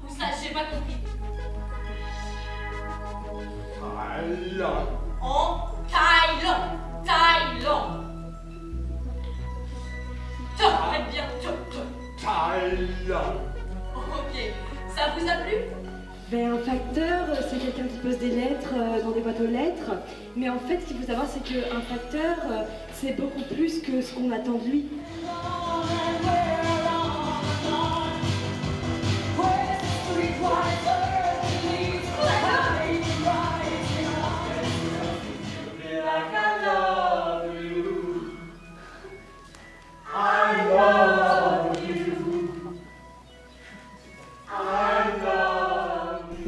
Ça, j'ai pas compris. Thaïlande. En Thaïlande. Thaïlande. Arrête bien. Thaïlande. Ok. Ça vous a plu? Ben, un facteur, c'est quelqu'un qui pose des lettres dans des boîtes aux lettres. Mais en fait, ce qu'il faut savoir, c'est qu'un facteur, c'est beaucoup plus que ce qu'on attend de lui.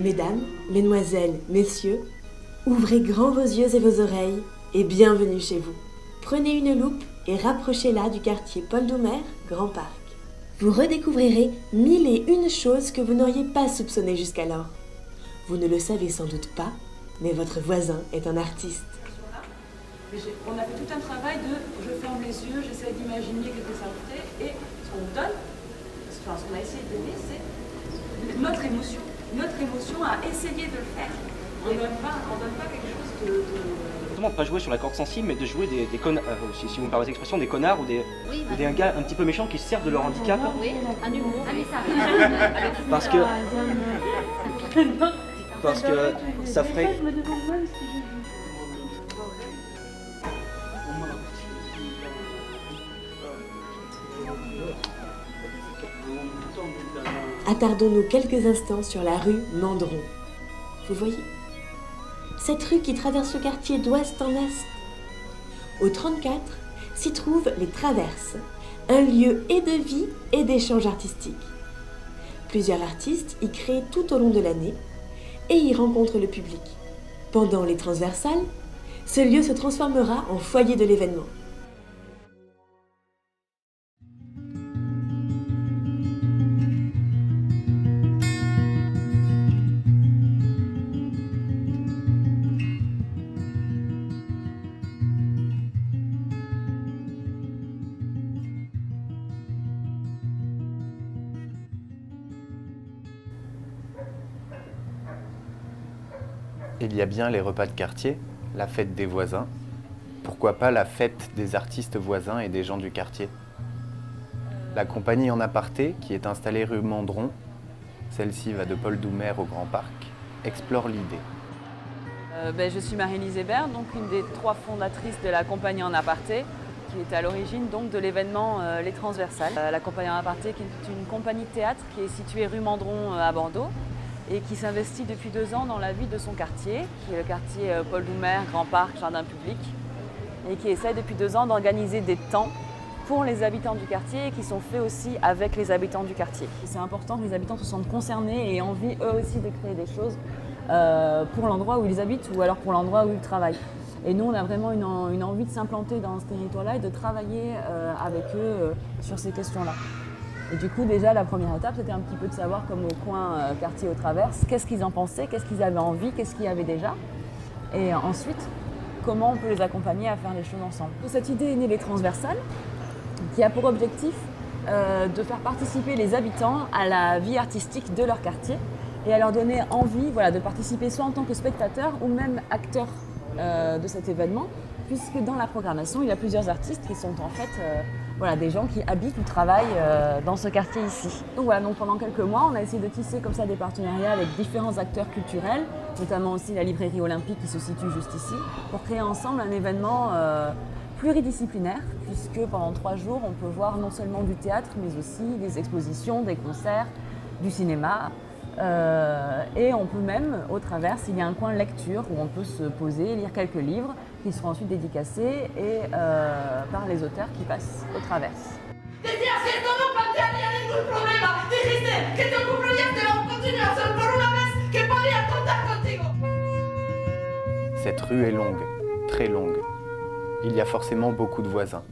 Mesdames, mesdemoiselles, messieurs, ouvrez grand vos yeux et vos oreilles et bienvenue chez vous. Prenez une loupe et rapprochez-la du quartier Paul Doumer, Grand Parc. Vous redécouvrirez 1001 choses que vous n'auriez pas soupçonnées jusqu'alors. Vous ne le savez sans doute pas, mais votre voisin est un artiste. On a fait tout un travail de je ferme les yeux, j'essaie d'imaginer ce que ça me fait et ce qu'on donne, ce qu'on a essayé de donner, c'est notre émotion. Notre émotion à essayer de le faire. On donne pas quelque chose de... Justement, pas jouer sur la corde sensible, mais de jouer des connards, si vous me permettez l'expression, des connards ou des gars un petit peu méchants qui se servent de leur handicap. Oui, un humour. Parce que ça ferait... Attardons-nous quelques instants sur la rue Mandron. Vous voyez? Cette rue qui traverse le quartier d'ouest en est. Au 34 s'y trouvent les Traverses, un lieu et de vie et d'échange artistique. Plusieurs artistes y créent tout au long de l'année et y rencontrent le public. Pendant les transversales, ce lieu se transformera en foyer de l'événement. Il y a bien les repas de quartier, la fête des voisins. Pourquoi pas la fête des artistes voisins et des gens du quartier? La compagnie En Aparté, qui est installée rue Mandron, celle-ci va de Paul Doumer au Grand Parc, explore l'idée. Je suis Marie-Lise Hébert, donc une des 3 fondatrices de la compagnie En Aparté, qui était à l'origine donc de l'événement Les Transversales. La compagnie En Aparté, qui est une compagnie de théâtre qui est située rue Mandron à Bordeaux, et qui s'investit depuis 2 ans dans la vie de son quartier, qui est le quartier Paul Doumer, Grand Parc, Jardin Public, et qui essaie depuis 2 ans d'organiser des temps pour les habitants du quartier et qui sont faits aussi avec les habitants du quartier. C'est important que les habitants se sentent concernés et aient envie eux aussi de créer des choses pour l'endroit où ils habitent ou alors pour l'endroit où ils travaillent. Et nous, on a vraiment une envie de s'implanter dans ce territoire-là et de travailler avec eux sur ces questions-là. Et du coup, déjà, la première étape, c'était un petit peu de savoir, comme au coin quartier aux Traverses, qu'est-ce qu'ils en pensaient, qu'est-ce qu'ils avaient envie, qu'est-ce qu'il y avait déjà. Et ensuite, comment on peut les accompagner à faire les choses ensemble. Cette idée est née des Transversales, qui a pour objectif de faire participer les habitants à la vie artistique de leur quartier et à leur donner envie de participer soit en tant que spectateurs ou même acteurs de cet événement, puisque dans la programmation, il y a plusieurs artistes qui sont en fait des gens qui habitent ou travaillent dans ce quartier ici. Donc pendant quelques mois, on a essayé de tisser comme ça des partenariats avec différents acteurs culturels, notamment aussi la librairie olympique qui se situe juste ici, pour créer ensemble un événement pluridisciplinaire, puisque pendant 3 jours, on peut voir non seulement du théâtre, mais aussi des expositions, des concerts, du cinéma. Et on peut même, au Traverse, il y a un coin lecture où on peut se poser, lire quelques livres qui seront ensuite dédicacés par les auteurs qui passent au Traverse. Cette rue est longue, très longue. Il y a forcément beaucoup de voisins.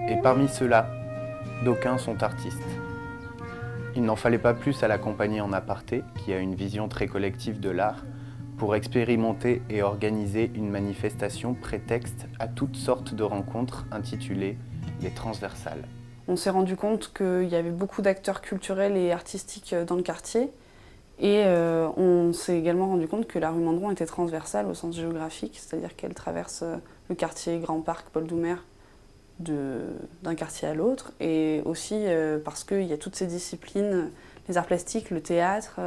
Et parmi ceux-là, d'aucuns sont artistes. Il n'en fallait pas plus à la compagnie En Aparté, qui a une vision très collective de l'art, pour expérimenter et organiser une manifestation prétexte à toutes sortes de rencontres intitulées les transversales. On s'est rendu compte qu'il y avait beaucoup d'acteurs culturels et artistiques dans le quartier. Et on s'est également rendu compte que la rue Mandron était transversale au sens géographique, c'est-à-dire qu'elle traverse le quartier Grand Parc Paul Doumer d'un quartier à l'autre, et aussi parce qu'il y a toutes ces disciplines, les arts plastiques, le théâtre,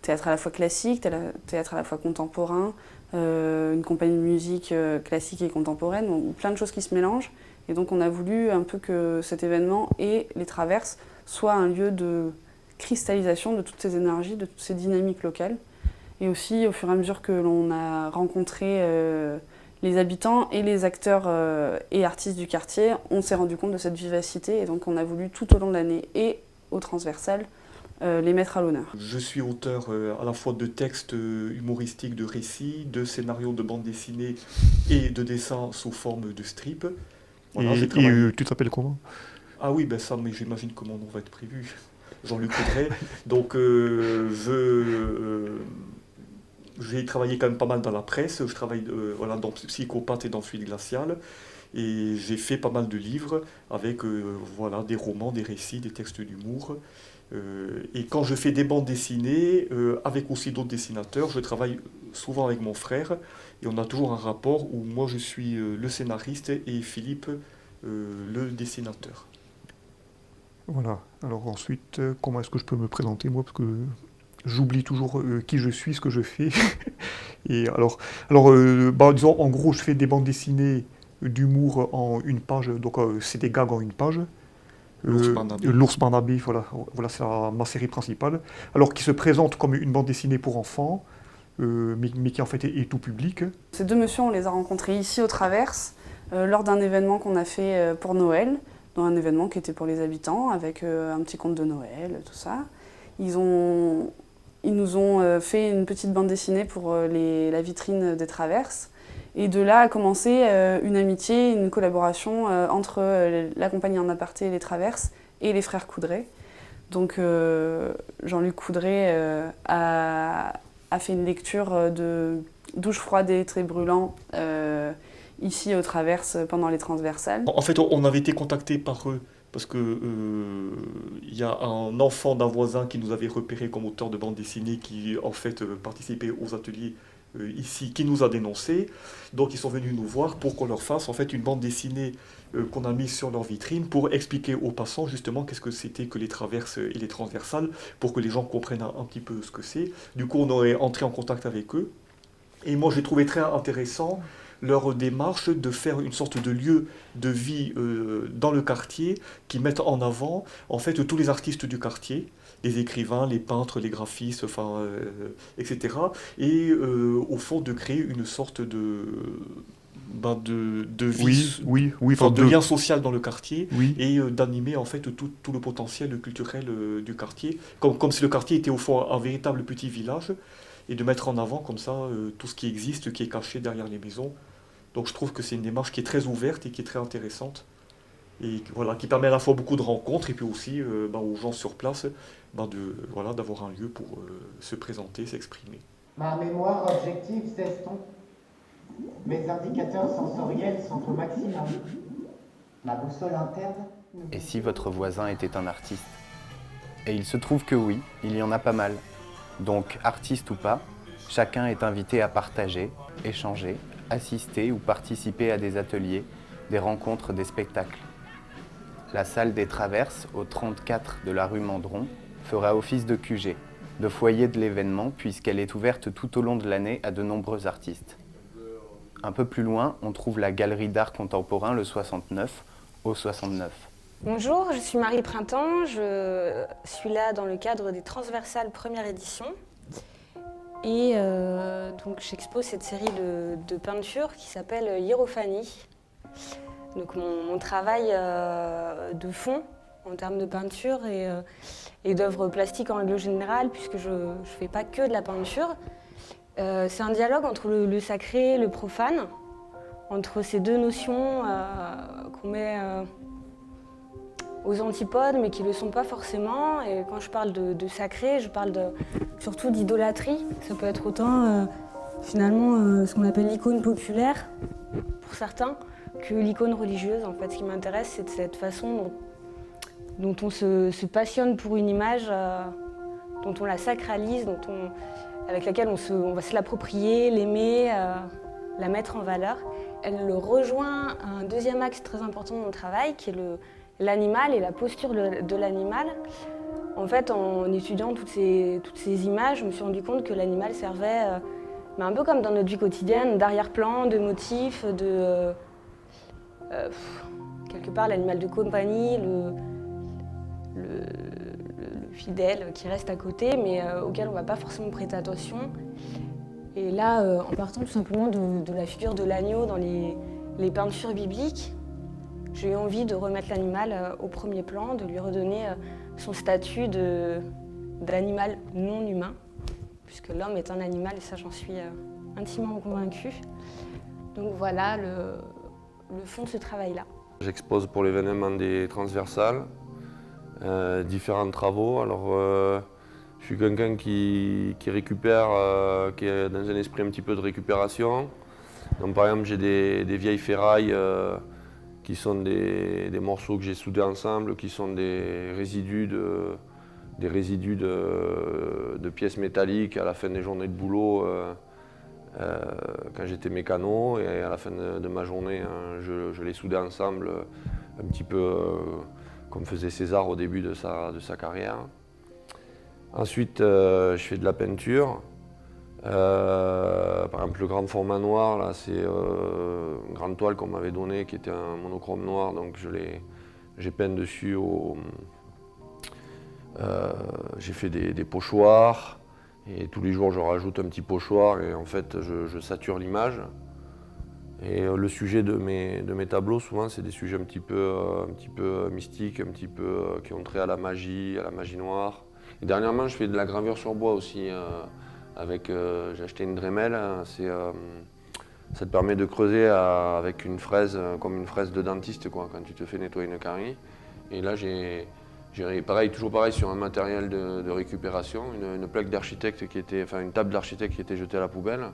théâtre à la fois classique, théâtre à la fois contemporain, une compagnie de musique classique et contemporaine, donc plein de choses qui se mélangent. Et donc on a voulu un peu que cet événement et les traverses soient un lieu de cristallisation de toutes ces énergies, de toutes ces dynamiques locales. Et aussi, au fur et à mesure que l'on a rencontré les habitants et les acteurs et artistes du quartier, on s'est rendu compte de cette vivacité. Et donc on a voulu tout au long de l'année et au transversal les mettre à l'honneur. Je suis auteur à la fois de textes humoristiques, de récits, de scénarios de bande dessinée et de dessins sous forme de strip. Voilà, tu t'appelles comment? Ah oui, ben ça, mais j'imagine que mon nom va être prévu. Jean-Luc Audrey. Donc j'ai travaillé quand même pas mal dans la presse. Je travaille voilà, dans Psychopathe et dans Fluide Glacial. Et j'ai fait pas mal de livres avec voilà, des romans, des récits, des textes d'humour. Et quand je fais des bandes dessinées, avec aussi d'autres dessinateurs, je travaille souvent avec mon frère. Et on a toujours un rapport où moi je suis le scénariste et Philippe le dessinateur. Voilà. Alors ensuite, comment est-ce que je peux me présenter moi, parce que j'oublie toujours qui je suis, ce que je fais. Et alors disons, en gros, je fais des bandes dessinées d'humour en une page, donc c'est des gags en une page. L'ours Barnabé, voilà c'est ma série principale. Alors qui se présente comme une bande dessinée pour enfants, mais qui en fait est tout public. Ces deux messieurs, on les a rencontrés ici au Traverse, lors d'un événement qu'on a fait pour Noël, dans un événement qui était pour les habitants, avec un petit conte de Noël, tout ça. Ils nous ont fait une petite bande dessinée pour la vitrine des Traverses. Et de là a commencé une amitié, une collaboration entre la compagnie En Aparté et les Traverses et les frères Coudray. Donc Jean-Luc Coudray a fait une lecture de Douche froide et très brûlant ici aux Traverses pendant les transversales. En fait, on avait été contactés par eux parce que y a un enfant d'un voisin qui nous avait repéré comme auteur de bande dessinée qui en fait participait aux ateliers ici, qui nous a dénoncés. Donc ils sont venus nous voir pour qu'on leur fasse en fait une bande dessinée qu'on a mise sur leur vitrine pour expliquer aux passants justement qu'est-ce que c'était que les traverses et les transversales, pour que les gens comprennent un petit peu ce que c'est. Du coup, on est entré en contact avec eux. Et moi, j'ai trouvé très intéressant leur démarche de faire une sorte de lieu de vie dans le quartier qui mettent en avant en fait tous les artistes du quartier, les écrivains, les peintres, les graphistes, etc. Et au fond de créer une sorte de vie, de lien social dans le quartier, et d'animer en fait tout le potentiel culturel du quartier, comme si le quartier était au fond un véritable petit village, et de mettre en avant comme ça tout ce qui existe, qui est caché derrière les maisons. Donc je trouve que c'est une démarche qui est très ouverte et qui est très intéressante, et voilà, qui permet à la fois beaucoup de rencontres et puis aussi aux gens sur place d'avoir un lieu pour se présenter, s'exprimer. Ma mémoire objective s'estompe. Mes indicateurs sensoriels sont au maximum. Ma boussole interne... Et si votre voisin était un artiste? Et il se trouve que oui, il y en a pas mal. Donc, artiste ou pas, chacun est invité à partager, échanger, assister ou participer à des ateliers, des rencontres, des spectacles. La salle des Traverses, au 34 de la rue Mandron, fera office de QG, de foyer de l'événement, puisqu'elle est ouverte tout au long de l'année à de nombreux artistes. Un peu plus loin, on trouve la galerie d'art contemporain, le 69, au 69. Bonjour, je suis Marie Printemps, je suis là dans le cadre des Transversales première édition. Et donc j'expose cette série de peintures qui s'appelle Hiérophanie. Donc mon travail de fond en termes de peinture et d'œuvres plastiques en règle générale, puisque je ne fais pas que de la peinture. C'est un dialogue entre le sacré et le profane, entre ces deux notions qu'on met aux antipodes, mais qui ne le sont pas forcément. Et quand je parle de sacré, je parle surtout d'idolâtrie. Ça peut être autant finalement ce qu'on appelle l'icône populaire pour certains que l'icône religieuse. En fait, ce qui m'intéresse, c'est de cette façon dont on se passionne pour une image, dont on la sacralise, avec laquelle on va se l'approprier, l'aimer, la mettre en valeur. Elle rejoint un deuxième axe très important de mon travail, qui est l'animal et la posture de l'animal. En fait, en étudiant toutes ces images, je me suis rendu compte que l'animal servait, un peu comme dans notre vie quotidienne, d'arrière-plan, de motif, quelque part l'animal de compagnie, le fidèle qui reste à côté, mais auquel on ne va pas forcément prêter attention. Et là, en partant tout simplement de la figure de l'agneau dans les peintures bibliques, j'ai eu envie de remettre l'animal au premier plan, de lui redonner son statut d'animal non humain, puisque l'homme est un animal, et ça j'en suis intimement convaincue. Donc voilà le fond de ce travail-là. J'expose pour l'événement des transversales, différents travaux. Alors, je suis quelqu'un qui récupère, qui est dans un esprit un petit peu de récupération. Donc par exemple, j'ai des vieilles ferrailles qui sont des morceaux que j'ai soudés ensemble, qui sont des résidus de pièces métalliques à la fin des journées de boulot quand j'étais mécano. Et à la fin de ma journée, je les soudais ensemble un petit peu comme faisait César au début de sa carrière. Ensuite, je fais de la peinture. Par exemple, le grand format noir, là, c'est une grande toile qu'on m'avait donnée qui était un monochrome noir, donc j'ai peint dessus. J'ai fait des pochoirs et tous les jours je rajoute un petit pochoir et en fait je sature l'image. Et le sujet de mes tableaux, souvent, c'est des sujets un petit peu mystiques, un petit peu qui ont trait à la magie noire. Et dernièrement, je fais de la gravure sur bois aussi. J'ai acheté une Dremel. Ça te permet de creuser avec une fraise, comme une fraise de dentiste, quoi, quand tu te fais nettoyer une carie. Et là, j'ai toujours pareil sur un matériel de récupération, une plaque d'architecte une table d'architecte qui était jetée à la poubelle.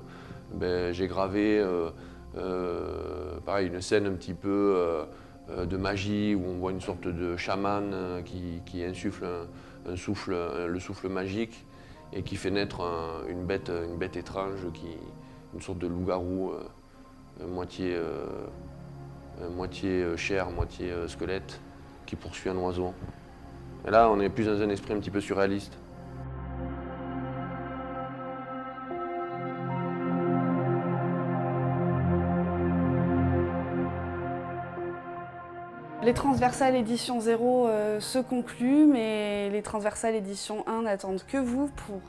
Ben, j'ai gravé pareil, une scène un petit peu de magie où on voit une sorte de chaman qui insuffle le souffle magique et qui fait naître une bête étrange, une sorte de loup-garou moitié chair, moitié squelette, qui poursuit un oiseau. Et là, on est plus dans un esprit un petit peu surréaliste. Les transversales édition 0 se concluent, mais les transversales édition 1 n'attendent que vous pour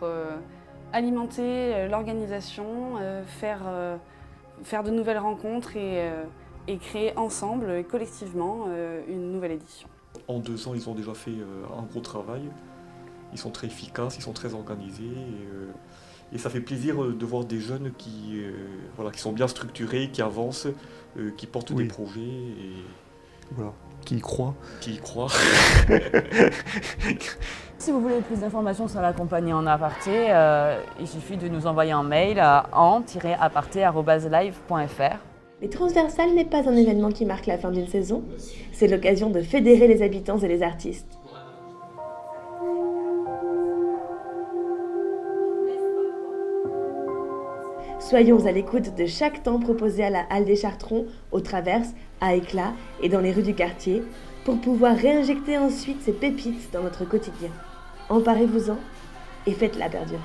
alimenter l'organisation, faire de nouvelles rencontres et créer ensemble et collectivement une nouvelle édition. En 2 ans, ils ont déjà fait un gros travail. Ils sont très efficaces, ils sont très organisés. Et ça fait plaisir de voir des jeunes qui sont bien structurés, qui avancent, qui portent des projets. Et voilà, qui y croient. Si vous voulez plus d'informations sur la compagnie En Aparté, il suffit de nous envoyer un mail à en-aparté@live.fr. Les transversales n'est pas un événement qui marque la fin d'une saison, c'est l'occasion de fédérer les habitants et les artistes. Soyons à l'écoute de chaque temps proposé à la Halle des Chartrons, aux Traverses, à Éclat et dans les rues du quartier, pour pouvoir réinjecter ensuite ces pépites dans notre quotidien. Emparez-vous-en et faites-la perdurer.